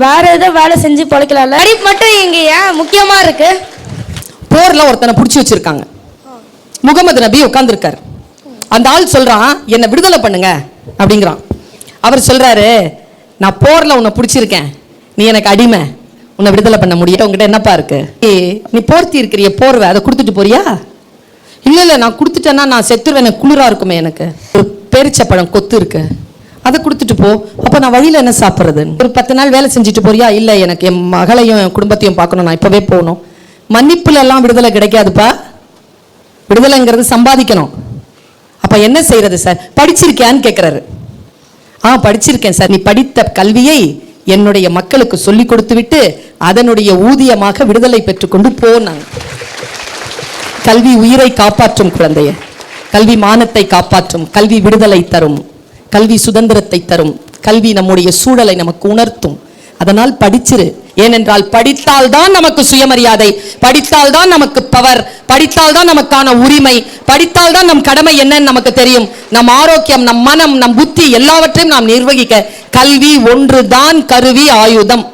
வேற ஏதோ வேலை செஞ்சு பொழைக்கலாம்ல. படிப்பு மட்டும் இங்க ஏன் முக்கியமா இருக்கு? போர்ல ஒருத்தனை புடிச்சு வச்சிருக்காங்க. முகமது நபி உட்கார்ந்துருக்காரு. அந்த ஆள் சொல்றான், என்னை விடுதலை பண்ணுங்க அப்படிங்கிறான். அவர் சொல்றாரு, நான் போர்ல உன்னை பிடிச்சிருக்கேன், நீ எனக்கு அடிமை, உன்னை விடுதலை பண்ண முடியும். உங்ககிட்ட என்னப்பா இருக்கு? நீ போர்த்தி இருக்கிறிய போர்வை, அதை கொடுத்துட்டு போறியா? இல்ல இல்ல, நான் கொடுத்துட்டேன்னா நான் செத்துருவேன், எனக்கு குளிரா இருக்குமே. எனக்கு ஒரு பேரிச்சப்பழம் கொத்து இருக்கு, அதை கொடுத்துட்டு போ. அப்ப நான் வழியில என்ன சாப்பிட்றது? ஒரு 10 நாள் வேலை செஞ்சுட்டு போறியா? இல்ல, எனக்கு என் மகளையும் என் குடும்பத்தையும் பார்க்கணும், நான் இப்பவே போகணும். மன்னிப்புல எல்லாம் விடுதலை கிடைக்காதுப்பா. விடுதலைங்கிறது சம்பாதிக்கணும். அப்ப என்ன செய்யறது சார்? படிச்சிருக்கியான்னு கேட்கிறாரு. படிச்சிருக்கேன் சார். நீ படித்த கல்வியை என்னுடைய மக்களுக்கு சொல்லி கொடுத்து விட்டு அதனுடைய ஊதியமாக விடுதலை பெற்றுக்கொண்டு போனாங்க. கல்வி உயிரை காப்பாற்றும் குழந்தைய, கல்வி மானத்தை காப்பாற்றும், கல்வி விடுதலை தரும், கல்வி சுதந்திரத்தை தரும், கல்வி நம்முடைய சூழலை நமக்கு உணர்த்தும். அதனால் படிச்சிரு. ஏனென்றால் படித்தால் தான் நமக்கு சுயமரியாதை, படித்தால் தான் நமக்கு பவர், படித்தால் தான் நமக்கான உரிமை, படித்தால் தான் நம் கடமை என்னன்னு நமக்கு தெரியும். நம் ஆரோக்கியம், நம் மனம், நம் புத்தி எல்லாவற்றையும் நாம் நிர்வகிக்க கல்வி ஒன்றுதான் கருவி, ஆயுதம்.